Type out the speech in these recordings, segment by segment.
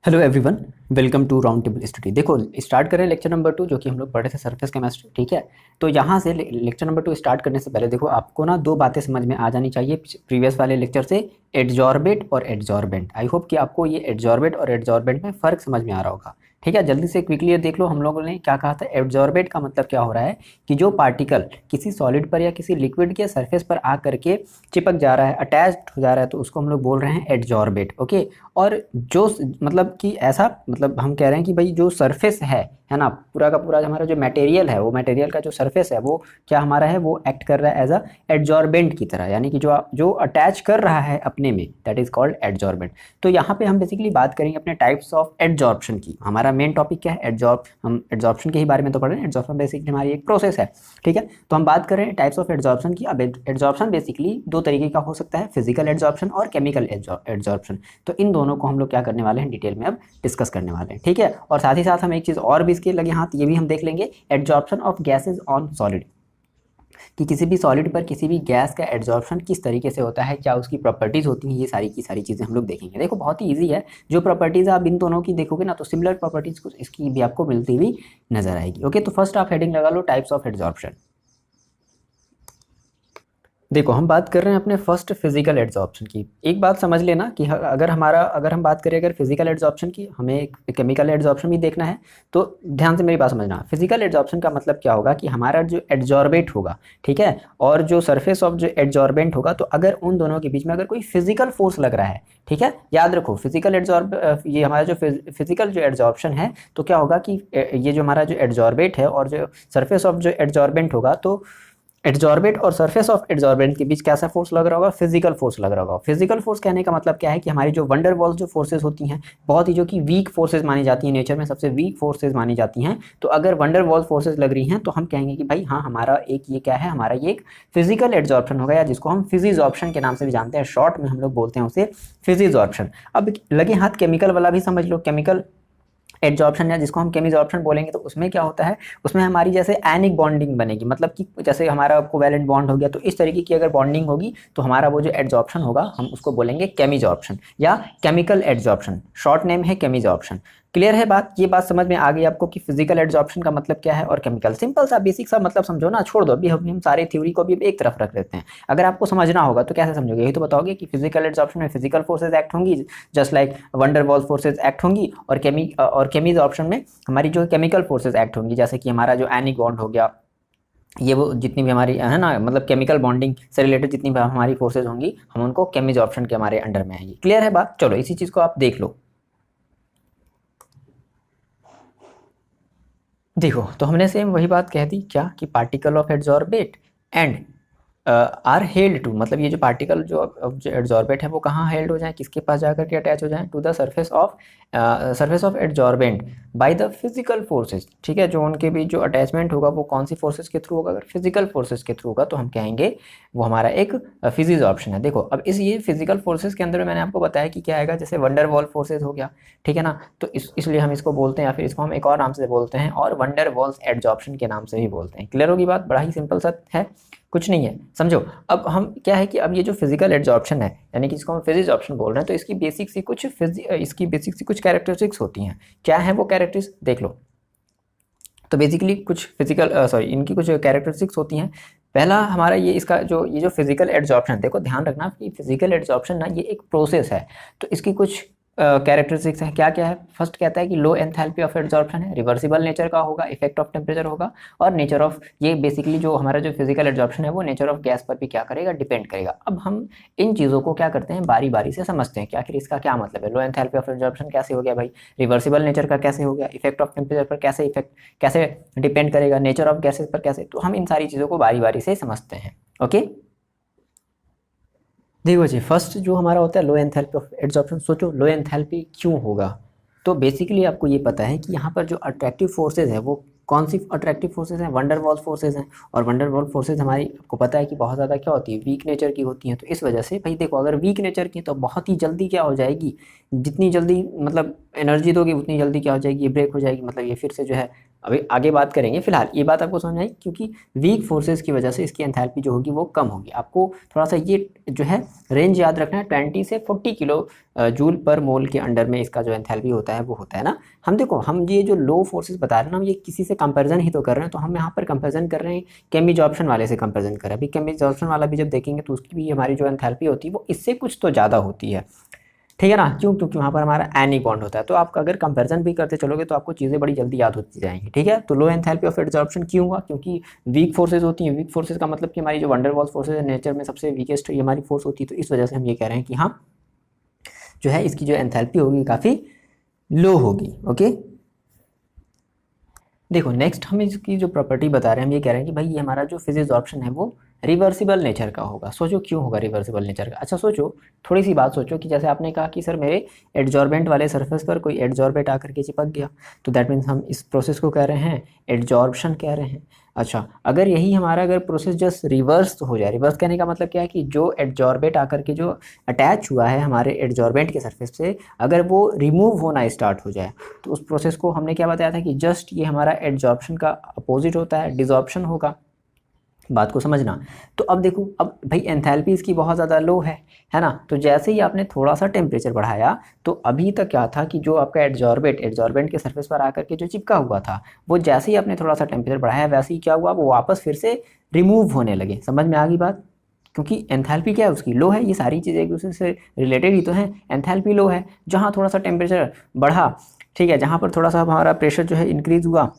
Hello everyone, welcome to round table study. देखो start करें lecture number 2 जो कि हम लोग पढ़े थे सरफेस केमिस्ट्री। ठीक है, तो यहाँ से लेक्चर नंबर 2 स्टार्ट करने से पहले देखो आपको ना दो बातें समझ में आ जानी चाहिए प्रीवियस वाले लेक्चर से, एडजॉर्बेट और एडजॉर्बेंट। आई होप कि आपको ये एडजॉर्बेट और एडजॉर्बेंट में फ़र्क समझ में आ रहा होगा। ठीक है, जल्दी से क्विकली देख लो हम लोगों ने क्या कहा था। एडजॉर्बेट का मतलब क्या हो रहा है कि जो पार्टिकल किसी सॉलिड पर या किसी लिक्विड के सरफेस पर आ करके चिपक जा रहा है, अटैच्ड हो जा रहा है, तो उसको हम लोग बोल रहे हैं एडजॉर्बेट। ओके, और जो मतलब कि ऐसा मतलब हम कह रहे हैं कि भाई जो सरफेस है ना, पूरा का पूरा हमारा जो मटेरियल है, वो मटेरियल का जो सरफेस है वो क्या हमारा है, वो एक्ट कर रहा है एज अ एडजॉर्बेंट की तरह, यानी कि जो अटैच कर रहा है अपने में, दैट इज कॉल्ड एडजॉर्बेंट। तो यहाँ पे हम बेसिकली बात करेंगे अपने टाइप्स ऑफ एडजॉर्प्शन की। हमारा मेन टॉपिक क्या है, हम एडजॉर्प्शन के ही बारे में तो पढ़ रहे हैं। एडजॉर्प्शन बेसिकली हमारी एक प्रोसेस है। ठीक है, तो हम बात कर रहे हैं टाइप्स ऑफ एडजॉर्प्शन की। अब एडजॉर्प्शन बेसिकली दो तरीके का हो सकता है, फिजिकल एडजॉर्प्शन और केमिकल एडजॉर्प्शन। तो इन दोनों को हम लोग क्या करने वाले हैं, डिटेल में अब डिस्कस करने वाले हैं। ठीक है, और साथ ही साथ हम एक चीज़ और भी इसके लगे हाथ, ये भी हम देख लेंगे, adsorption of gases on solid, कि किसी भी सॉलिड पर किसी भी गैस का एडजॉर्प्शन किस तरीके से होता है, क्या उसकी प्रॉपर्टीज़ होती हैं, ये सारी की सारी चीज़ें हम लोग देखेंगे। देखो बहुत ही ईजी है, जो प्रॉपर्टीज़ आप इन दोनों की देखोगे ना, तो सिमिलर प्रॉपर्टीज़ कुछ इसकी भी आपको मिलती हुई नजर आएगी। ओके, तो फर्स्ट आप हेडिंग लगा लो, टाइप्स ऑफ एडजॉर्प्शन। देखो हम बात कर रहे हैं अपने फर्स्ट फिजिकल एडजॉर्प्शन की। एक बात समझ लेना कि अगर हम बात करें अगर फिजिकल एडजॉर्प्शन की, हमें एक केमिकल एडजॉर्प्शन भी देखना है। तो ध्यान से मेरी बात समझना, फिजिकल एडजॉर्प्शन का मतलब क्या होगा कि हमारा जो एडजॉर्बेट होगा, ठीक है, और जो सरफेस ऑफ जो एडजॉर्बेंट होगा, तो अगर उन दोनों के बीच में अगर कोई फिजिकल फोर्स लग रहा है, ठीक है, याद रखो फिजिकल ये हमारा जो फिजिकल जो एडजॉर्प्शन है, तो क्या होगा कि ये जो हमारा जो एडजॉर्बेट है और जो सरफेस ऑफ जो एडजॉर्बेंट होगा, तो एडजॉर्बेट और सरफेस ऑफ एडजॉर्बेंट के बीच कैसा फोर्स लग रहा होगा, फिजिकल फोर्स लग रहा होगा। फिजिकल फोर्स कहने का मतलब क्या है कि हमारी जो वंडर वॉल्स जो फोर्सेज होती हैं, बहुत ही जो कि वीक फोर्सेज मानी जाती हैं, नेचर में सबसे वीक फोर्सेज मानी जाती हैं, तो अगर वंडर वॉल फोर्सेज लग रही हैं तो हम कहेंगे कि भाई हाँ, हमारा एक ये क्या है, हमारा ये एक फिजिकल एडजॉर्प्शन होगा, या जिसको हम फिजिजॉर्प्शन के नाम से भी जानते हैं, शॉर्ट में हम लोग बोलते हैं उसे फिजिजॉर्प्शन। अब लगे हाथ केमिकल वाला भी समझ लो, केमिकल एडजॉर्प्शन या जिसको हम केमिजॉर्प्शन बोलेंगे, तो उसमें क्या होता है, उसमें हमारी जैसे एनिक बॉन्डिंग बनेगी, मतलब कि जैसे हमारा कोवैलेंट बॉन्ड हो गया, तो इस तरीके की अगर बॉन्डिंग होगी तो हमारा वो जो एडजॉर्प्शन होगा हम उसको बोलेंगे केमिजॉर्प्शन या केमिकल एडजॉर्प्शन। शॉर्ट नेम है केमिजॉर्प्शन। क्लियर है बात, ये बात समझ में आ गई आपको कि फिजिकल एडजॉर्प्शन का मतलब क्या है और केमिकल। सिंपल सा बेसिक सा मतलब समझो ना, छोड़ दो अभी हम सारे थ्योरी को भी एक तरफ रख देते हैं। अगर आपको समझना होगा तो कैसे समझोगे, यही तो बताओगे कि फिजिकल एडजॉर्प्शन में फिजिकल फोर्सेज एक्ट होंगी, just like wonder Waals forces act होंगी, और केमीज ऑप्शन में हमारी जो केमिकल फोर्सेज एक्ट होंगी, जैसे कि हमारा जो एनिक बॉन्ड हो गया, ये वो जितनी भी हमारी है ना, मतलब केमिकल बॉन्डिंग से रिलेटेड जितनी भी हमारी फोर्सेज होंगी, हम उनको केमिज ऑप्शन के हमारे अंडर में आएंगी। क्लियर है बात, चलो इसी चीज को आप देख लो। देखो तो हमने सेम वही बात कह दी, क्या कि particle of adsorbate and are held to, मतलब ये जो पार्टिकल जो एडजॉर्बेट है वो कहाँ हेल्ड हो जाए, किसके पास जाकर के अटैच हो जाए, to the surface of adsorbent by the physical forces. ठीक है, जो उनके बीच जो अटैचमेंट होगा वो कौन सी फोर्सेज के थ्रू होगा, अगर फिजिकल फोर्सेज के थ्रू होगा तो हम कहेंगे वो हमारा एक फिजिज ऑप्शन है। देखो अब इस ये फिजिकल फोर्सेज के अंदर मैंने आपको बताया कि क्या आएगा, जैसे वंडर वॉल फोर्सेज हो गया, ठीक है ना, तो इसलिए हम इसको बोलते हैं, या फिर इसको हम एक और नाम से बोलते हैं, और वंडर वॉल्स एडजॉर्प्शन के नाम से भी बोलते हैं। क्लियर होगी बात, बड़ा ही सिंपल सा है, कुछ नहीं है, समझो। अब हम क्या है कि अब ये जो फिजिकल एडजॉर्प्शन है, यानी कि इसको हम फिजिक्स ऑप्शन बोल रहे हैं, तो इसकी बेसिक सी कुछ कैरेक्टरिस्टिक्स होती हैं। क्या है वो कैरेक्टरिस्टिक्स, देख लो। तो बेसिकली कुछ इनकी कुछ कैरेक्टरिस्टिक्स होती हैं। पहला हमारा ये जो फिजिकल एडजॉर्प्शन, देखो ध्यान रखना कि फिजिकल एडजॉर्प्शन ना ये एक प्रोसेस है, तो इसकी कुछ कैरेक्टरिस्टिक्स है। क्या क्या है, फर्स्ट कहता है कि लो एंथैल्पी ऑफ एडजॉर्प्शन है, रिवर्सिबल नेचर का होगा, इफेक्ट ऑफ टेम्परेचर होगा, और नेचर ऑफ, ये बेसिकली जो हमारा जो फिजिकल एडजॉर्प्शन है वो नेचर ऑफ गैस पर भी क्या करेगा, डिपेंड करेगा। अब हम इन चीज़ों को क्या करते हैं, बारी बारी से समझते हैं कि आखिर इसका क्या मतलब है। लो एंथैल्पी ऑफ एडजॉर्प्शन कैसे हो गया भाई, रिवर्सिबल नेचर का कैसे हो गया, इफेक्ट ऑफ टेम्परेचर पर कैसे डिपेंड करेगा, नेचर ऑफ गैसेज पर कैसे, तो हम इन सारी चीज़ों को बारी बारी से समझते हैं। ओके, देखो जी, फर्स्ट जो हमारा होता है लो एंथैल्पी ऑफ एडजॉर्प्शन। सोचो लो एंथैल्पी क्यों होगा, तो बेसिकली आपको ये पता है कि यहाँ पर जो अट्रैक्टिव फोर्सेज है वो कौन सी अट्रैक्टिव फोर्सेज हैं, वंडर वॉल फोर्सेज हैं। और वंडर वॉल फोर्सेज हमारी, आपको पता है कि बहुत ज़्यादा क्या होती है, वीक नेचर की होती हैं। तो इस वजह से भाई देखो, अगर वीक नेचर की तो बहुत ही जल्दी क्या हो जाएगी, जितनी जल्दी मतलब एनर्जी दोगी उतनी जल्दी क्या हो जाएगी, ये ब्रेक हो जाएगी, मतलब ये फिर से जो है अभी आगे बात करेंगे, फिलहाल ये बात आपको समझ आई, क्योंकि वीक फोर्सेस की वजह से इसकी एंथैल्पी जो होगी वो कम होगी। आपको थोड़ा सा ये जो है रेंज याद रखना है, 20 से 40 किलो जूल पर मोल के अंडर में इसका जो एंथैल्पी होता है वो होता है ना। हम देखो, हम ये जो लो फोर्सेस बता रहे हैं ना, हम ये किसी से कंपेरिजन ही तो कर रहे हैं, तो हम यहाँ पर कंपेरिजन कर रहे हैं केमिजॉर्प्शन वाले से कंपेरिजन कर रहे हैं। अभी केमिजॉर्प्शन वाला भी जब देखेंगे तो उसकी भी हमारी जो एंथैल्पी होती है वो इससे कुछ तो ज़्यादा होती है, ठीक है ना। क्यों? क्योंकि वहाँ पर हमारा एनी बॉन्ड होता है। तो आप अगर कंपैरिजन भी करते चलोगे तो आपको चीज़ें बड़ी जल्दी याद होती जाएंगी, ठीक है। तो लो एंथैल्पी ऑफ एडजॉर्प्शन क्यों हुआ? क्योंकि वीक फोर्सेज होती हैं। वीक फोर्सेज का मतलब कि हमारी जो वंडर वॉल्स फोर्सेज है नेचर में सबसे वीकेस्ट ये हमारी फोर्स होती है। तो इस वजह से हम ये कह रहे हैं कि हाँ जो है इसकी जो एंथैल्पी होगी काफ़ी लो होगी। ओके, देखो नेक्स्ट हम इसकी जो प्रॉपर्टी बता रहे हैं, हम ये कह रहे हैं कि भाई ये हमारा जो फिजिक्स ऑप्शन है वो रिवर्सिबल नेचर का होगा। सोचो क्यों होगा रिवर्सिबल नेचर का? अच्छा सोचो, थोड़ी सी बात सोचो कि जैसे आपने कहा कि सर मेरे एडजॉर्बेंट वाले सरफेस पर कोई एडजॉर्बेंट आकर के चिपक गया, तो दैट मीन्स हम इस प्रोसेस को कह रहे हैं एडजॉर्प्शन कह रहे हैं। अच्छा, अगर यही हमारा अगर प्रोसेस जस्ट रिवर्स हो जाए, रिवर्स कहने का मतलब क्या है कि जो एडजॉर्बेंट आकर के जो अटैच हुआ है हमारे एडजॉर्बेंट के सरफेस से, अगर वो रिमूव होना स्टार्ट हो जाए, तो उस प्रोसेस को हमने क्या बताया था कि जस्ट ये हमारा एडजॉर्प्शन का अपोजिट होता है, डिजॉर्प्शन होगा। बात को समझना। तो अब देखो, अब भाई एंथैल्पी इसकी बहुत ज़्यादा लो है ना। तो जैसे ही आपने थोड़ा सा टेम्परेचर बढ़ाया, तो अभी तक क्या था कि जो आपका एडजॉर्बेंट के सरफेस पर आकर के जो चिपका हुआ था, वो जैसे ही आपने थोड़ा सा टेम्परेचर बढ़ाया वैसे ही क्या हुआ, वो वापस फिर से रिमूव होने लगे। समझ में आ गई बात? क्योंकि एंथैल्पी क्या है उसकी, लो है। ये सारी चीज़ें एक दूसरे से रिलेटेड ही तो हैं। एंथैल्पी लो है, जहाँ थोड़ा सा टेम्परेचर बढ़ा, ठीक है, जहाँ पर थोड़ा सा हमारा प्रेशर जो है इंक्रीज़ हुआ,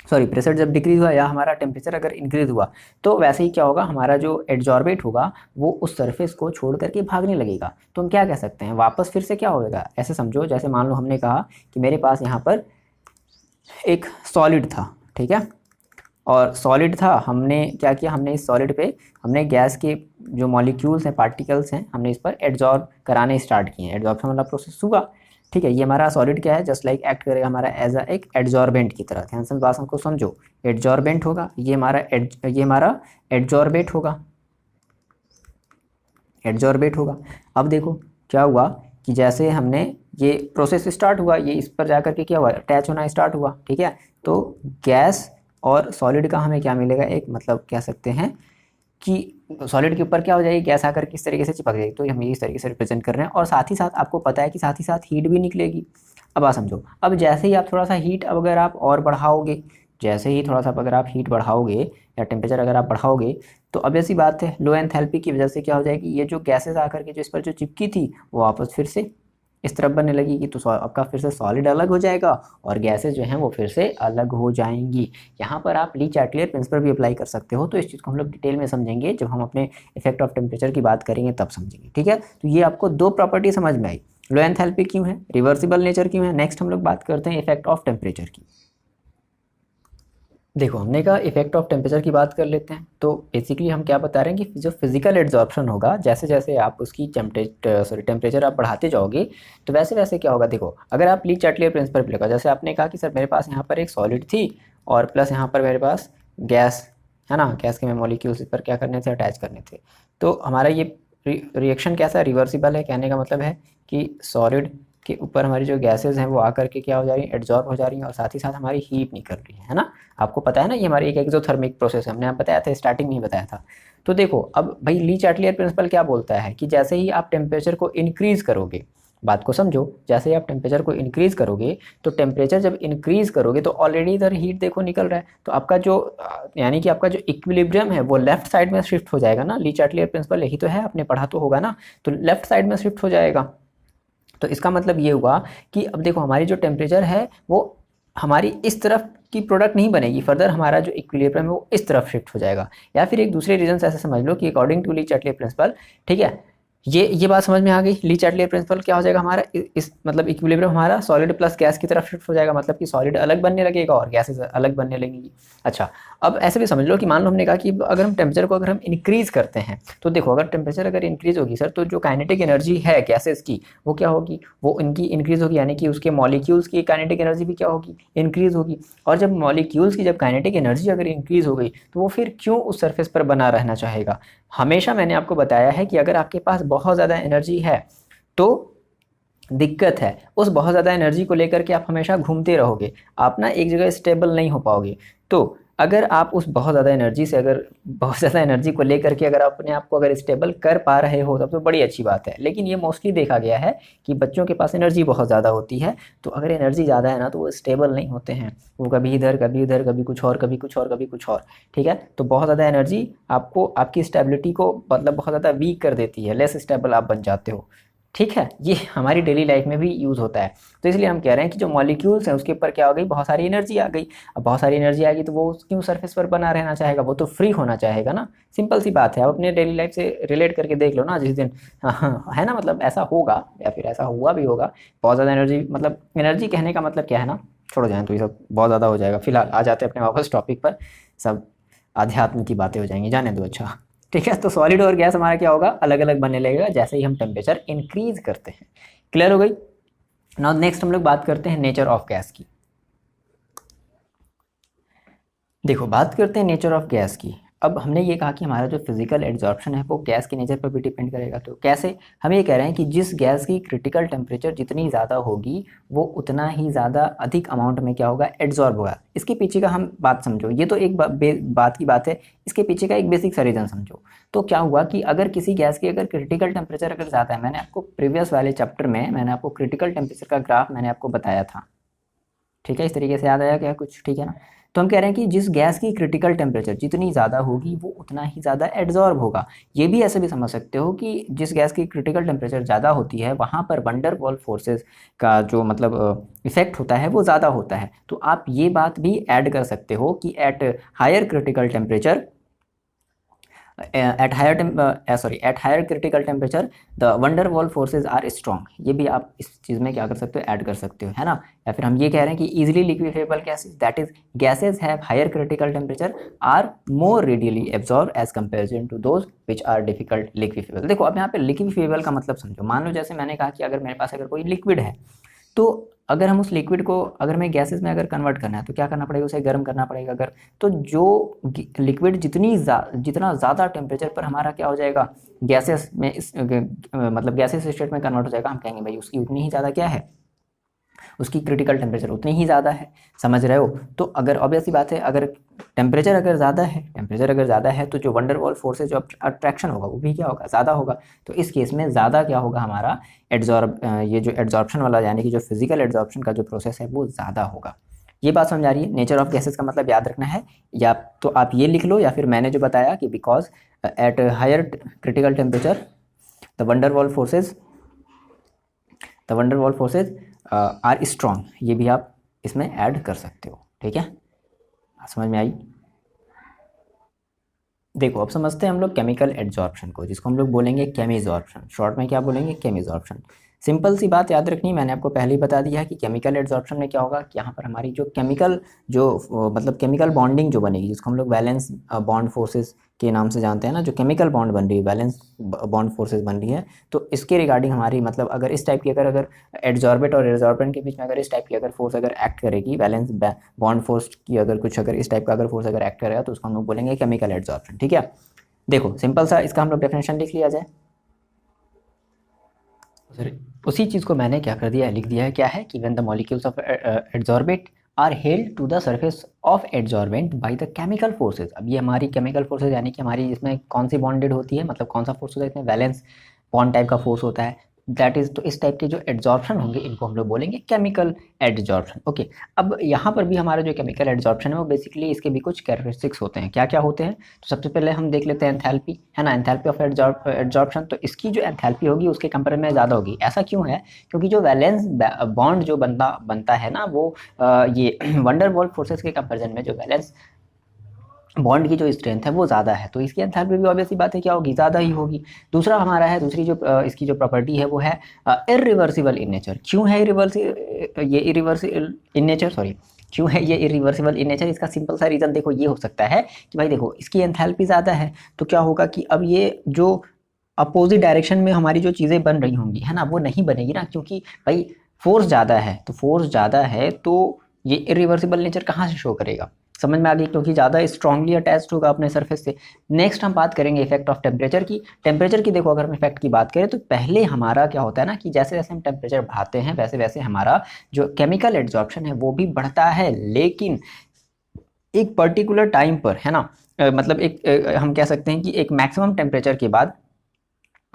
सॉरी प्रेशर जब डिक्रीज हुआ या हमारा टेम्परेचर अगर इंक्रीज हुआ, तो वैसे ही क्या होगा, हमारा जो एडजॉर्बेट होगा वो उस सरफेस को छोड़ करके भागने लगेगा। तो हम क्या कह सकते हैं, वापस फिर से क्या होगा, ऐसे समझो जैसे मान लो हमने कहा कि मेरे पास यहाँ पर एक सॉलिड था, ठीक है, और सॉलिड था, हमने क्या किया, हमने इस सॉलिड पे हमने गैस के जो मॉलिक्यूल्स हैं, पार्टिकल्स हैं, हमने इस पर एडजॉर्ब कराने स्टार्ट किए। एडजॉर्प्शन वाला प्रोसेस हुआ, ठीक है। ये हमारा सॉलिड क्या है, जस्ट लाइक एक्ट करेगा हमारा एज अ एक एडजॉर्बेंट की तरह। ध्यान से बात को समझो, एडजॉर्बेंट होगा, ये हमारा एडजॉर्बेट होगा, एडजॉर्बेट होगा। अब देखो क्या हुआ कि जैसे हमने ये प्रोसेस स्टार्ट हुआ, ये इस पर जाकर के क्या हुआ, अटैच होना स्टार्ट हुआ, ठीक है। तो गैस और सॉलिड का हमें क्या मिलेगा, एक मतलब कह सकते हैं कि सॉलिड के ऊपर क्या हो जाएगी, गैस आकर किस तरीके से चिपक जाएगी। तो हम इस तरीके से रिप्रेजेंट कर रहे हैं, और साथ ही साथ आपको पता है कि साथ ही साथ हीट भी निकलेगी। अब आप समझो, अब जैसे ही आप थोड़ा सा हीट अगर आप और बढ़ाओगे, जैसे ही थोड़ा सा अगर आप हीट बढ़ाओगे या टेम्परेचर अगर आप बढ़ाओगे, तो अब ऐसी बात है लो एंथैल्पी की वजह से क्या हो जाएगी, ये जो गैसेस आकर के जो इस पर जो चिपकी थी वो वापस फिर से इस तरफ बनने लगेगी। तो आपका फिर से सॉलिड अलग हो जाएगा और गैसेस जो हैं वो फिर से अलग हो जाएंगी। यहाँ पर आप ली चैटलियर प्रिंसिपल भी अप्लाई कर सकते हो। तो इस चीज़ को हम लोग डिटेल में समझेंगे जब हम अपने इफेक्ट ऑफ टेम्परेचर की बात करेंगे, तब समझेंगे, ठीक है। तो ये आपको दो प्रॉपर्टी समझ में आई, लो एंथैल्पी क्यों है, रिवर्सिबल नेचर क्यों है। नेक्स्ट हम लोग बात करते हैं इफेक्ट ऑफ टेम्परेचर की। देखो हमने कहा इफेक्ट ऑफ टेम्परेचर की बात कर लेते हैं। तो बेसिकली हम क्या बता रहे हैं कि जो फिजिकल एड्जॉर्प्शन होगा, जैसे जैसे आप उसकी टेम्परेचर आप बढ़ाते जाओगे, तो वैसे वैसे क्या होगा। देखो अगर आप ली चैटलियर प्रिंसिपल पे लगा, जैसे आपने कहा कि सर मेरे पास यहाँ पर एक सॉलिड थी और प्लस यहाँ पर मेरे पास गैस है ना, गैस के मैं मॉलिक्यूल्स इस पर क्या करने थे, अटैच करने थे। तो हमारा ये रिएक्शन कैसा, रिवर्सिबल है। कहने का मतलब है कि सॉलिड के ऊपर हमारी जो गैसेज हैं वो आकर के क्या हो जा रही हैं, एड्जॉर्ब हो जा रही हैं, और साथ ही साथ हमारी हीट निकल रही है ना। आपको पता है ना, ये हमारी एक एक्सोथर्मिक प्रोसेस है, हमने आप बताया था, स्टार्टिंग में ही बताया था। तो देखो अब भाई ली चैटलियर प्रिंसिपल क्या बोलता है कि जैसे ही आप टेम्परेचर को इंक्रीज करोगे, बात को समझो, जैसे ही आप टेम्परेचर को इंक्रीज करोगे, तो टेम्परेचर जब इंक्रीज करोगे तो ऑलरेडी इधर हीट देखो निकल रहा है, तो आपका जो यानी कि आपका जो इक्विलिब्रियम है वो लेफ्ट साइड में शिफ्ट हो जाएगा ना। ली चैटलियर प्रिंसिपल यही तो है, आपने पढ़ा तो होगा ना। तो लेफ्ट साइड में शिफ्ट हो जाएगा। तो इसका मतलब ये हुआ कि अब देखो हमारी जो टेम्परेचर है वो हमारी इस तरफ की प्रोडक्ट नहीं बनेगी, फर्दर हमारा जो इक्विलिब्रियम है वो इस तरफ शिफ्ट हो जाएगा। या फिर एक दूसरे रीजन से ऐसे समझ लो कि according to Le Chatelier principle, ठीक है, ये बात समझ में आ गई। ली चैटलियर प्रिंसिपल क्या हो जाएगा हमारा, इस मतलब इक्विलिब्रियम हमारा सॉलिड प्लस गैस की तरफ शिफ्ट हो जाएगा, मतलब कि सॉलिड अलग बनने लगेगा और गैसेस अलग बनने लगेंगी। अच्छा, अब ऐसे भी समझ लो कि मान लो हमने कहा कि अगर हम टेम्परेचर को अगर हम इंक्रीज करते हैं, तो देखो अगर टेम्परेचर अगर इंक्रीज होगी सर, तो जो काइनेटिक एनर्जी है गैसेस की वो क्या होगी, वो इनकी इंक्रीज होगी, यानी कि उसके मॉलिक्यूल्स की काइनेटिक एनर्जी भी क्या होगी, इंक्रीज होगी। और जब मॉलिक्यूल्स की जब काइनेटिक एनर्जी अगर इंक्रीज हो गई, तो वो फिर क्यों उस सरफेस पर बना रहना चाहेगा। हमेशा मैंने आपको बताया है कि अगर आपके पास बहुत ज़्यादा एनर्जी है तो दिक्कत है, उस बहुत ज़्यादा एनर्जी को लेकर के आप हमेशा घूमते रहोगे, आप ना एक जगह स्टेबल नहीं हो पाओगे। तो अगर आप उस बहुत ज़्यादा एनर्जी से, अगर बहुत ज़्यादा एनर्जी को लेकर के अगर आप अपने आप को अगर स्टेबल कर पा रहे हो तब तो बड़ी अच्छी बात है। लेकिन ये मोस्टली देखा गया है कि बच्चों के पास एनर्जी बहुत ज़्यादा होती है, तो अगर एनर्जी ज़्यादा है ना तो वो स्टेबल नहीं होते हैं, वो कभी इधर कभी उधर, कभी कुछ और कभी कुछ और कभी कुछ और। ठीक है, तो बहुत ज़्यादा एनर्जी आपको आपकी स्टेबिलिटी को मतलब बहुत ज़्यादा वीक कर देती है, लेस स्टेबल आप बन जाते हो। ठीक है, ये हमारी डेली लाइफ में भी यूज़ होता है। तो इसलिए हम कह रहे हैं कि जो मॉलिक्यूल्स हैं उसके ऊपर क्या हो गई, बहुत सारी एनर्जी आ गई। अब बहुत सारी एनर्जी आ गई तो वो क्यों सरफेस पर बना रहना चाहेगा, वो तो फ्री होना चाहेगा ना। सिंपल सी बात है, आप अपने डेली लाइफ से रिलेट करके देख लो ना, जिस दिन है ना, मतलब ऐसा होगा या फिर ऐसा हुआ भी होगा। बहुत ज़्यादा एनर्जी, मतलब एनर्जी कहने का मतलब क्या है ना, छोड़ो जाए तो ये सब बहुत ज़्यादा हो जाएगा। फिलहाल आ जाते हैं अपने वापस टॉपिक पर, सब आध्यात्म की बातें हो जाएंगी, जाने दो। अच्छा ठीक है, तो सॉलिड और गैस हमारा क्या होगा, अलग अलग बनने लगेगा जैसे ही हम टेम्परेचर इंक्रीज करते हैं। क्लियर हो गई। नाउ नेक्स्ट हम लोग बात करते हैं नेचर ऑफ गैस की। देखो बात करते हैं नेचर ऑफ गैस की। अब हमने ये कहा कि हमारा जो फिजिकल एड्जॉर्प्शन है वो गैस के नेचर पर भी डिपेंड करेगा। तो कैसे, हम ये कह रहे हैं कि जिस गैस की क्रिटिकल टेम्परेचर जितनी ज़्यादा होगी वो उतना ही ज़्यादा अधिक अमाउंट में क्या होगा, एड्जॉर्ब होगा। इसके पीछे का हम बात समझो, ये तो एक बात की बात है, इसके पीछे का एक बेसिक सा रीज़न समझो। तो क्या हुआ कि अगर किसी गैस की अगर क्रिटिकल टेम्परेचर अगर ज़्यादा है, मैंने आपको प्रीवियस वाले चैप्टर में मैंने आपको क्रिटिकल टेम्परेचर का ग्राफ मैंने आपको बताया था। ठीक है, इस तरीके से याद आया क्या कुछ, ठीक है ना। तो हम कह रहे हैं कि जिस गैस की क्रिटिकल टेम्परेचर जितनी ज़्यादा होगी वो उतना ही ज़्यादा एड्जॉर्ब होगा। ये भी ऐसे भी समझ सकते हो कि जिस गैस की क्रिटिकल टेम्परेचर ज़्यादा होती है वहाँ पर वंडर वॉल फोर्सेस का जो मतलब इफेक्ट होता है वो ज़्यादा होता है। तो आप ये बात भी ऐड कर सकते हो कि at higher critical temperature, at higher critical temperature the van der Waals forces are strong। ये भी आप इस चीज़ में क्या कर सकते हो, ऐड कर सकते हो, है ना। या फिर हम ये कह रहे हैं कि easily liquefiable gases, that is gases have higher critical temperature are more readily absorbed as comparison to those which are difficult liquefiable। देखो अब यहाँ पे liquefiable का मतलब समझो। मान लो जैसे मैंने कहा कि अगर मेरे पास अगर कोई लिक्विड है, तो अगर हम उस लिक्विड को अगर मैं गैसेस में अगर कन्वर्ट करना है तो क्या करना पड़ेगा, उसे गर्म करना पड़ेगा। अगर तो जो लिक्विड जितना ज़्यादा टेम्परेचर पर हमारा क्या हो जाएगा, गैसेस में मतलब गैसेस स्टेट में कन्वर्ट हो जाएगा, हम कहेंगे भाई उसकी उतनी ही ज़्यादा क्या है, उसकी क्रिटिकल टेम्परेचर उतनी ही ज़्यादा है। समझ रहे हो। तो अगर ऑब्वियस सी बात है, अगर टेम्परेचर अगर ज़्यादा है तो जो वंडर वॉल फोर्सेज जो अट्रैक्शन होगा वो भी क्या होगा, ज़्यादा होगा। तो इस केस में ज़्यादा क्या होगा हमारा ये जो एड्जॉर्प्शन वाला यानी कि जो फिजिकल एड्जॉर्प्शन का जो प्रोसेस है वो ज़्यादा होगा। ये बात समझ आ रही है। नेचर ऑफ गैसेस का मतलब याद रखना है, या तो आप ये लिख लो या फिर मैंने जो बताया कि because at higher critical temperature the van der Waals forces are strong, ये भी आप इसमें ऐड कर सकते हो। ठीक है, समझ में आई। देखो अब समझते हैं हम लोग केमिकल एड्जॉर्प्शन को, जिसको हम लोग बोलेंगे केमिजॉर्प्शन। शॉर्ट में क्या बोलेंगे, केमिजॉर्प्शन। सिंपल सी बात याद रखनी, मैंने आपको पहले ही बता दिया है कि केमिकल एड्जॉर्प्शन में क्या होगा कि यहाँ पर हमारी जो केमिकल मतलब केमिकल बॉन्डिंग जो बनेगी, जिसको हम लोग वैलेंस बॉन्ड फोर्सेस के नाम से जानते हैं ना, जो केमिकल बॉन्ड बन रही है, वैलेंस बॉन्ड फोर्सेस बन रही है। तो इसके रिगार्डिंग हमारी मतलब अगर इस टाइप की अगर एड्जॉर्बेट और एड्जॉर्बेंट के बीच में अगर इस टाइप की अगर फोर्स अगर एक्ट करेगी, वैलेंस बॉन्ड फोर्स की अगर कुछ अगर इस टाइप का अगर फोर्स अगर एक्ट करेगा तो उसको हम लोग बोलेंगे केमिकल एड्जॉर्प्शन। ठीक है, देखो सिंपल सा इसका हम लोग डेफिनेशन लिख लिया जाए। उसी चीज़ को मैंने क्या कर दिया है, लिख दिया है। क्या है कि when the molecules of adsorbate are held to the surface of adsorbent by the chemical forces. अब ये हमारी केमिकल फोर्सेज यानी कि हमारी इसमें कौन सी बॉन्डेड होती है, मतलब कौन सा फोर्स होता है, इसमें वैलेंस बॉन्ड टाइप का फोर्स होता है, दैट इज। तो इस टाइप के जो एड्जॉर्प्शन होंगे इनको हम लोग बोलेंगे केमिकल एड्जॉर्प्शन। ओके, अब यहाँ पर भी हमारा जो केमिकल एड्जॉर्प्शन है वो बेसिकली इसके भी कुछ कैरेक्टरिस्टिक्स होते हैं। क्या क्या होते हैं, तो सबसे पहले हम देख लेते हैं एंथैल्पी, है ना, एंथैल्पी ऑफ एड्जॉर्प्शन। तो इसकी जो एंथैल्पी होगी उसके कंपेयर में ज़्यादा होगी। ऐसा क्यों है, क्योंकि जो वैलेंस बॉन्ड जो बनता है ना वो ये वंडर वॉल फोर्सेस के कंपेरिजन में जो वैलेंस बॉन्ड की जो स्ट्रेंथ है वो ज़्यादा है, तो इसकी एंथैल्पी भी ऑब्वियसली बात है क्या होगी, ज़्यादा ही होगी। दूसरा हमारा है, दूसरी जो इसकी जो प्रॉपर्टी है वो है इरिवर्सिबल इन नेचर। क्यों है इरिवर्सिबल इन नेचर, सॉरी, क्यों है ये इरिवर्सिबल इन नेचर? इसका सिंपल सा रीज़न देखो ये हो सकता है कि भाई देखो इसकी एंथैल्पी ज़्यादा है तो क्या होगा कि अब ये जो अपोजिट डायरेक्शन में हमारी जो चीज़ें बन रही होंगी, है ना, वो नहीं बनेगी ना, क्योंकि भाई फोर्स ज़्यादा है। तो फोर्स ज़्यादा है तो ये इरिवर्सिबल नेचर कहाँ से शो करेगा, समझ में आ गई, क्योंकि ज़्यादा स्ट्रांगली अटैच्ड होगा अपने सरफेस से। नेक्स्ट हम बात करेंगे इफेक्ट ऑफ टेम्परेचर की। टेम्परेचर की देखो, अगर हम इफेक्ट की बात करें तो पहले हमारा क्या होता है ना कि जैसे जैसे हम टेम्परेचर बढ़ाते हैं वैसे वैसे हमारा जो केमिकल एड्जॉर्प्शन है वो भी बढ़ता है, लेकिन एक पर्टिकुलर टाइम पर, है ना, मतलब एक हम कह सकते हैं कि एक मैक्सिमम टेम्परेचर के बाद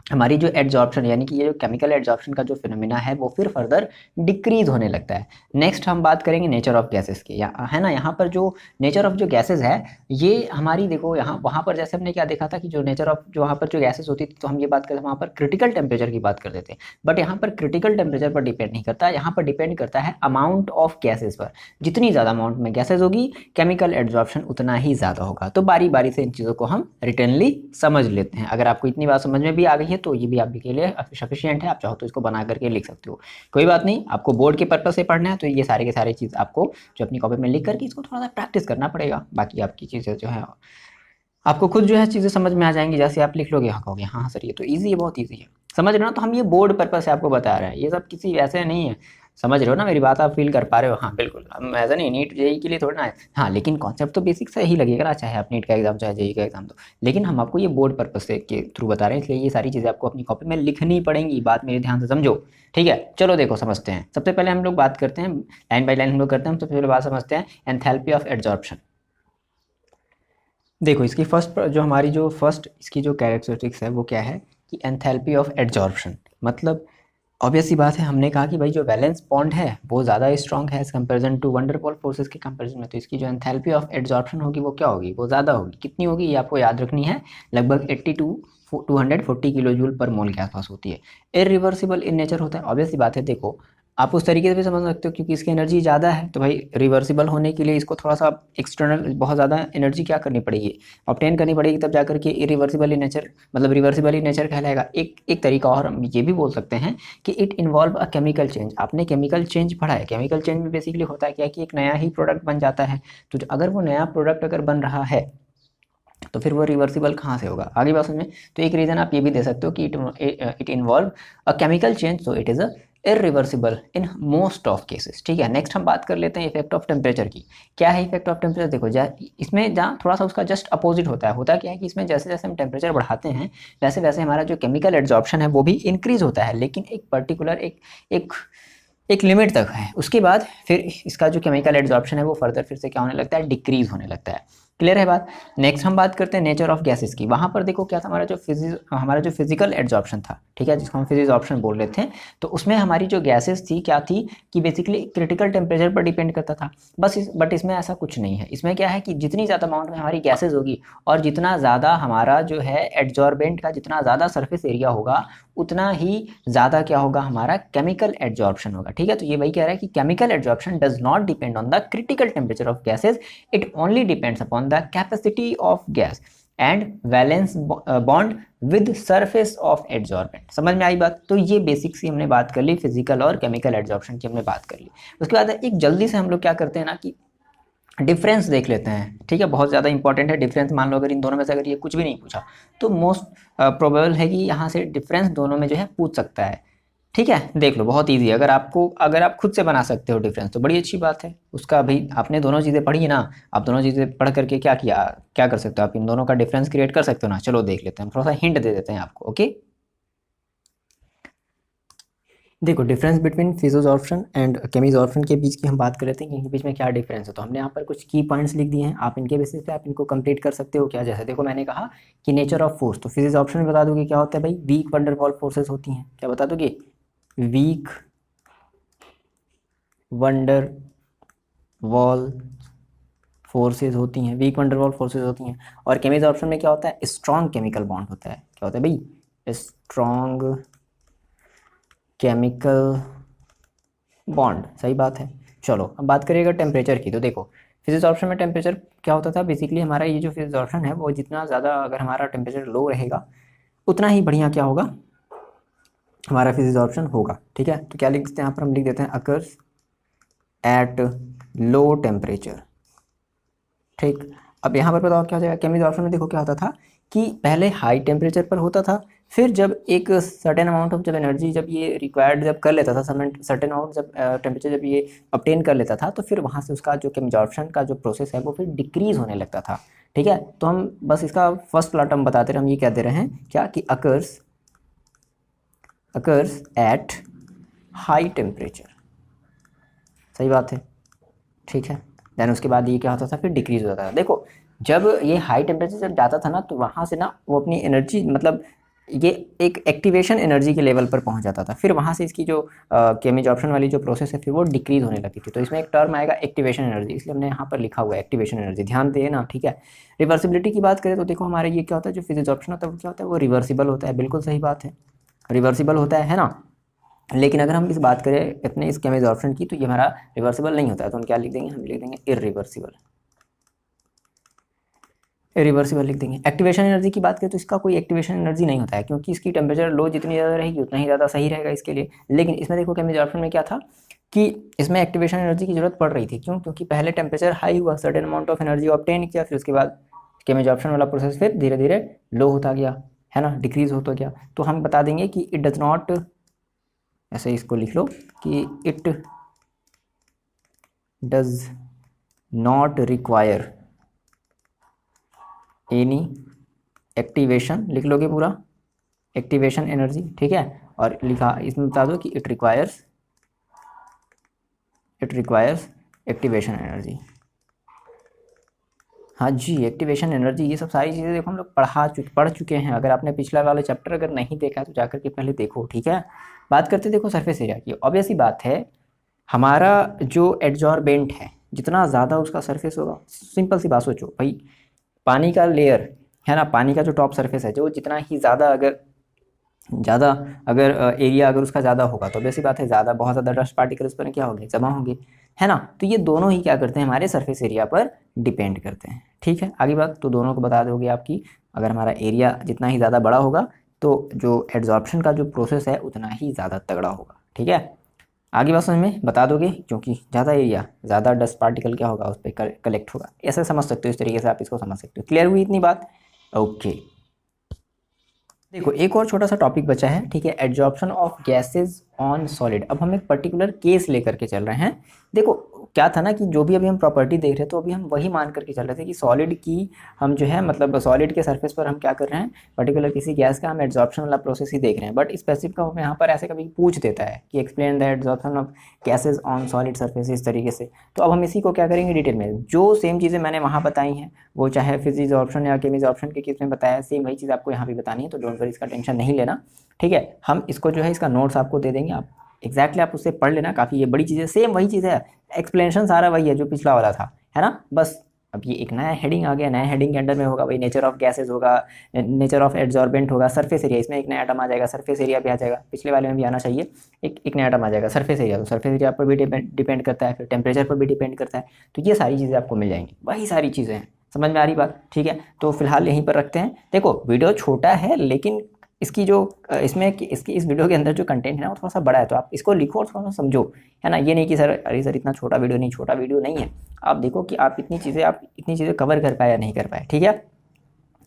हमारी जो एड्जॉर्प्शन यानी कि ये जो केमिकल एड्जॉर्प्शन का जो फिनोमिना है वो फिर फर्दर डिक्रीज होने लगता है। नेक्स्ट हम बात करेंगे नेचर ऑफ गैसेस की, है ना। यहाँ पर जो नेचर ऑफ जो गैसेस है ये हमारी देखो, यहाँ वहाँ पर जैसे हमने क्या देखा था कि जो नेचर ऑफ जो वहाँ पर जो गैसेस होती थी तो हम ये बात करते वहाँ पर क्रिटिकल टेम्परेचर की बात करते थे, बट यहाँ पर क्रिटिकल टेम्परेचर पर डिपेंड नहीं करता, यहाँ पर डिपेंड करता है अमाउंट ऑफ गैसेज पर। जितनी ज़्यादा अमाउंट में गैसेज होगी केमिकल एड्जॉर्प्शन उतना ही ज़्यादा होगा। तो बारी बारी से इन चीज़ों को हम रिटर्नली समझ लेते हैं। अगर आपको इतनी बात समझ में भी आ गई है तो ये भी आपके लिए सफिशिएंट है, आप चाहो तो इसको बना करके लिख सकते हो, कोई बात नहीं। आपको बोर्ड के पर्पज से पढ़ना है तो ये सारे के सारे चीज़ आपको जो अपनी कॉपी में लिख करके इसको थोड़ा सा प्रैक्टिस करना पड़ेगा, बाकी आपकी चीज़ें जो है आपको खुद जो है चीज़ें समझ में आ जाएंगी। जैसे आप लिख लोगे, हाँ कहोगे हाँ सर ये तो ईजी है, बहुत ईजी है, समझ रहे हो ना। तो हम ये बोर्ड पर्पज से आपको बता रहे हैं, ये सब किसी वैसे नहीं है, समझ रहे हो ना मेरी बात, आप फील कर पा रहे हो। हाँ बिल्कुल, हम ऐसा नहीं नीट जेई के लिए थोड़ा ना है, हाँ लेकिन कॉन्सेप्ट तो बेसिक से ही लगेगा ना, चाहे आप नीट का एग्जाम चाहे जेई का एग्जाम दो, लेकिन हम आपको ये बोर्ड पर्पज से के थ्रू बता रहे हैं, इसलिए ये सारी चीज़ें आपको अपनी कॉपी में लिखनी पड़ेंगी। बात मेरे ध्यान से समझो, ठीक है। चलो देखो समझते हैं, सबसे पहले हम लोग बात करते हैं लाइन बाय लाइन हम लोग करते हैं। सबसे पहले बात समझते हैं एंथैल्पी ऑफ एड्जॉर्प्शन। देखो इसकी फर्स्ट जो हमारी जो फर्स्ट इसकी जो कैरेक्टरिस्टिक्स है वो क्या है कि एंथैल्पी ऑफ एड्जॉर्प्शन, मतलब ऑब्वियस सी बात है, हमने कहा कि भाई जो वैलेंस बॉन्ड है वो ज़्यादा स्ट्रॉन्ग है एज कंपेरिजन टू वंडर पॉल फोर्सेस के कंपेरिजन में, तो इसकी जो एंथैल्पी ऑफ एड्जॉर्प्शन होगी वो क्या होगी, वो ज़्यादा होगी। कितनी होगी ये आपको याद रखनी है, लगभग 80 टू 240 किलो जूल पर मोल के आसपास होती है। इरिवर्सिबल इन नेचर होता है, ऑब्वियस सी बात है। देखो आप उस तरीके से भी समझ सकते हो क्योंकि इसकी एनर्जी ज़्यादा है, तो भाई रिवर्सिबल होने के लिए इसको थोड़ा सा एक्सटर्नल बहुत ज़्यादा एनर्जी क्या करनी पड़ेगी, ऑब्टेन करनी पड़ेगी, तब जाकर के इरिवर्सिबल इन नेचर मतलब रिवर्सिबल इन नेचर कहलाएगा। एक तरीका और हम ये भी बोल सकते हैं कि it involve a chemical change. आपने केमिकल चेंज पढ़ा है, केमिकल चेंज में बेसिकली होता है क्या कि एक नया ही प्रोडक्ट बन जाता है, तो अगर वो नया प्रोडक्ट अगर बन रहा है तो फिर वो रिवर्सिबल कहाँ से होगा, आगे बात समझ में। तो एक रीज़न आप ये भी दे सकते हो कि it involve a chemical change, so it is a irreversible in most of cases, ठीक है। नेक्स्ट हम बात कर लेते हैं इफेक्ट ऑफ टेम्परेचर की। क्या है इफेक्ट ऑफ टेम्परेचर, देखो इसमें जहाँ थोड़ा सा उसका जस्ट अपोजिट होता है क्या है कि इसमें जैसे जैसे हम टेम्परेचर बढ़ाते हैं वैसे वैसे हमारा जो केमिकल एड्जॉर्प्शन है वो भी इंक्रीज होता है, लेकिन एक पर्टिकुलर एक एक लिमिट तक है, उसके बाद फिर इसका जो केमिकल एड्जॉर्प्शन है वो फर्दर फिर से क्या होने लगता है, डिक्रीज होने लगता है। क्लियर है बात। नेक्स्ट हम बात करते हैं नेचर ऑफ गैसेस की। वहाँ पर देखो क्या था, हमारा जो फिजिकल एड्जॉर्प्शन था, ठीक है, जिसको हम फिजिक्स ऑप्शन बोल रहे थे, तो उसमें हमारी जो गैसेस थी क्या थी कि बेसिकली क्रिटिकल टेम्परेचर पर डिपेंड करता था बस बट इसमें ऐसा कुछ नहीं है। इसमें क्या है कि जितनी ज़्यादा अमाउंट में हमारी गैसेज होगी और जितना ज़्यादा हमारा जो है एड्जॉर्बेंट का जितना ज़्यादा सरफेस एरिया होगा उतना ही ज़्यादा क्या होगा, हमारा केमिकल एड्जॉर्प्शन होगा, ठीक है। तो ये वही कह रहा है कि chemical adsorption does not depend on the critical temperature of gases, it only depends upon the capacity of gas and valence bond with surface of adsorbent. समझ में आई बात। तो ये बेसिक सी हमने बात कर ली, फिजिकल और केमिकल एड्जॉर्प्शन की हमने बात कर ली। उसके बाद एक जल्दी से हम लोग क्या करते हैं ना कि डिफरेंस देख लेते हैं, ठीक है, बहुत ज़्यादा इंपॉर्टेंट है डिफरेंस। मान लो अगर इन दोनों में से अगर ये कुछ भी नहीं पूछा तो मोस्ट प्रोबेबल है कि यहाँ से डिफरेंस दोनों में जो है पूछ सकता है, ठीक है। देख लो बहुत ईजी है, अगर आप खुद से बना सकते हो डिफरेंस तो बड़ी अच्छी बात है। उसका भी आपने दोनों चीज़ें पढ़ी ना, आप दोनों चीज़ें पढ़ करके क्या कर सकते हो, आप इन दोनों का डिफरेंस क्रिएट कर सकते हो ना। चलो देख लेते हैं, थोड़ा सा हिंट दे देते हैं आपको, ओके। देखो डिफरेंस बिटवीन फिजियोसॉर्प्शन एंड केमिसॉर्प्शन के बीच की हम बात कर लेते हैं कि इनके बीच में क्या डिफरेंस है। तो हमने यहाँ पर कुछ की पॉइंट्स लिख दिए हैं, आप इनके बेसिस पे आप इनको कंप्लीट कर सकते हो क्या। जैसे देखो मैंने कहा कि नेचर ऑफ फोर्स, तो फिजियोसॉर्प्शन में बता दोगे क्या होता है भाई, वीक वंडर वॉल फोर्सेस होती हैं, क्या बता दोगे, वीक वंडर वॉल फोर्सेज होती हैं, वीक वंडर वॉल फोर्सेज होती हैं। और केमिसॉर्प्शन में क्या होता है, स्ट्रॉन्ग केमिकल बॉन्ड होता है, क्या होता है भाई, स्ट्रॉन्ग केमिकल बॉन्ड, सही बात है। चलो अब बात करिएगा टेम्परेचर की। तो देखो फिजिक्स ऑप्शन में टेम्परेचर क्या होता था, बेसिकली हमारा ये जो फिजिक्स ऑप्शन है वो जितना ज़्यादा अगर हमारा टेम्परेचर लो रहेगा उतना ही बढ़िया क्या होगा, हमारा फिजिक्स ऑप्शन होगा, ठीक है। तो क्या लिख देते हैं यहाँ पर, हम लिख देते हैं अकर्स एट लो टेम्परेचर, ठीक। अब यहाँ पर बताओ क्या हो जाएगा, केमिकल ऑप्शन में देखो क्या होता था कि पहले हाई टेम्परेचर पर होता था फिर जब एक सर्टेन अमाउंट ऑफ जब एनर्जी जब ये रिक्वायर्ड जब कर लेता था, सर्टेन अमाउंट जब टेम्परेचर जब ये ऑब्टेन कर लेता था, तो फिर वहाँ से उसका जो एब्जॉर्प्शन का जो प्रोसेस है वो फिर डिक्रीज होने लगता था। ठीक है, तो हम बस इसका फर्स्ट वाला टर्म बताते रहे, हम ये कह दे रहे हैं क्या कि अकर्स एट हाई टेम्परेचर। सही बात है, ठीक है। देन उसके बाद ये क्या होता था, फिर डिक्रीज होता था। देखो जब ये हाई टेम्परेचर जब जाता था ना, तो वहाँ से ना वो अपनी एनर्जी मतलब ये एक एक्टिवेशन एनर्जी के लेवल पर पहुँच जाता था। फिर वहाँ से इसकी जो केमिजॉर्प्शन वाली जो प्रोसेस है फिर वो डिक्रीज होने लगी थी। तो इसमें एक टर्म आएगा एक्टिवेशन एनर्जी, इसलिए हमने यहाँ पर लिखा हुआ है एक्टिवेशन एनर्जी, ध्यान दें ना, ठीक है। रिवर्सिबिलिटी की बात करें तो देखो हमारे ये क्या होता है, जो फिजिजॉर्प्शन होता है वो क्या होता है, वो रिवर्सिबल होता है। बिल्कुल सही बात है, रिवर्सिबल होता है ना। लेकिन अगर हम इस बात करें अपने इस केमिजॉर्प्शन की, तो ये हमारा रिवर्सिबल नहीं होता है। तो हम क्या लिख देंगे, हम लिख देंगे इरिवर्सिबल, रिवर्सिबल लिख देंगे। एक्टिवेशन एनर्जी की बात करें तो इसका कोई एक्टिवेशन एनर्जी नहीं होता है, क्योंकि इसकी टेम्परेचर लो जितनी ज़्यादा रहेगी उतना ही ज़्यादा सही रहेगा इसके लिए। लेकिन इसमें देखो केमिजॉर्प्शन में क्या था कि इसमें एक्टिवेशन एनर्जी की जरूरत पड़ रही थी। क्यों? क्योंकि पहले टेम्परेचर हाई हुआ, certain amount of energy obtain किया, फिर उसके बाद केमिजॉर्प्शन वाला प्रोसेस फिर धीरे धीरे लो होता गया, है ना, डिक्रीज होता गया। तो हम बता देंगे कि इट डज नॉट, ऐसे इसको लिख लो कि it does not require any activation, लिख लोगे पूरा एक्टिवेशन एनर्जी, ठीक है। और लिखा इसमें बता दो कि इट रिक्वायर्स एक्टिवेशन एनर्जी। हाँ जी, एक्टिवेशन एनर्जी, ये सब सारी चीज़ें देखो हम लोग पढ़ चुके हैं। अगर आपने पिछला वाले चैप्टर अगर नहीं देखा तो जाकर के पहले देखो, ठीक है। बात करते देखो सरफेस एरिया की। ऑब्वियस ही बात है, हमारा जो एड्जॉर्बेंट है जितना ज़्यादा उसका सरफेस होगा, सिंपल सी बात सोचो भाई, पानी का लेयर है ना, पानी का जो टॉप सरफेस है, जो जितना ही ज़्यादा अगर एरिया अगर उसका ज़्यादा होगा, तो वैसी बात है ज़्यादा बहुत ज़्यादा डस्ट पार्टिकल उस पर क्या होंगे, जमा होंगे, है ना। तो ये दोनों ही क्या करते हैं, हमारे सरफेस एरिया पर डिपेंड करते हैं, ठीक है। आगे बात तो दोनों को बता दोगे आपकी, अगर हमारा एरिया जितना ही ज़्यादा बड़ा होगा तो जो एड्जॉर्प्शन का जो प्रोसेस है उतना ही ज़्यादा तगड़ा होगा, ठीक है। आगे बात समझ में बता दोगे, क्योंकि ज़्यादा एरिया ज़्यादा डस्ट पार्टिकल क्या होगा उस पर कलेक्ट होगा, ऐसे समझ सकते हो, इस तरीके से आप इसको समझ सकते हो। क्लियर हुई इतनी बात? ओके। देखो एक और छोटा सा टॉपिक बचा है, ठीक है, adsorption of gases on solid. अब हम एक पर्टिकुलर केस लेकर के चल रहे हैं। देखो क्या था ना कि जो भी अभी हम प्रॉपर्टी देख रहे थे तो अभी हम वही मान करके चल रहे थे कि सॉलिड की हम जो है मतलब सॉलिड के सरफेस पर हम क्या कर रहे हैं, पर्टिकुलर किसी गैस का हम एड्जॉर्प्शन वाला प्रोसेस ही देख रहे हैं। बट स्पेसिफिक हम यहाँ पर ऐसे कभी पूछ देता है कि explain the adsorption of gases on solid surface, इस तरीके से। तो अब हम इसी को क्या करेंगे, डिटेल में जो सेम चीज़ें मैंने वहाँ बताई हैं, वो चाहे फिजिक्स ऑप्शन या केमिक्स ऑप्शन के केस में बताया, सेम वही चीज़ आपको यहाँ भी बतानी है। तो डोंट वरी, इसका टेंशन नहीं लेना, ठीक है। हम इसको जो है इसका नोट्स आपको दे देंगे, आप एग्जैक्टली आप उससे पढ़ लेना, काफ़ी ये बड़ी चीज़ है, सेम वही चीज़ है, एक्सप्लेनेशन सारा वही है जो पिछला वाला था, है ना। बस अब ये एक नया हेडिंग आ गया, नया हेडिंग के अंडर में होगा वही नेचर ऑफ गैसेज होगा, नेचर ऑफ एड्जॉर्बेंट होगा, सरफेस एरिया, इसमें एक नया आइटम आ जाएगा, सरफेस एरिया भी आ जाएगा, पिछले वाले में भी आना चाहिए, एक नया आइटम आ जाएगा सरफेस एरिया। तो सरफेस एरिया पर भी डिपेंड करता है, फिर टेम्परेचर पर भी डिपेंड करता है। तो ये सारी चीज़ें आपको मिल जाएंगी, वही सारी चीज़ें हैं। समझ में आ रही बात? ठीक है, तो फिलहाल यहीं पर रखते हैं। देखो वीडियो छोटा है, लेकिन इसकी जो इसमें इसकी इस वीडियो के अंदर जो कंटेंट है ना वो थोड़ा सा बड़ा है, तो आप इसको लिखो और थोड़ा सा समझो, है ना। ये नहीं कि सर अरे सर इतना छोटा वीडियो नहीं, छोटा वीडियो नहीं है। आप देखो कि आप इतनी चीज़ें कवर कर पाए या नहीं कर पाए, ठीक है।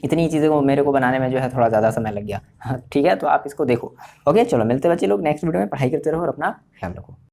इतनी चीज़ें को मेरे को बनाने में जो है थोड़ा ज़्यादा समय लग गया, ठीक है। तो आप इसको देखो। ओके, चलो मिलते बच्चे लोग नेक्स्ट वीडियो में। पढ़ाई करते रहो और अपना ख्याल रखो।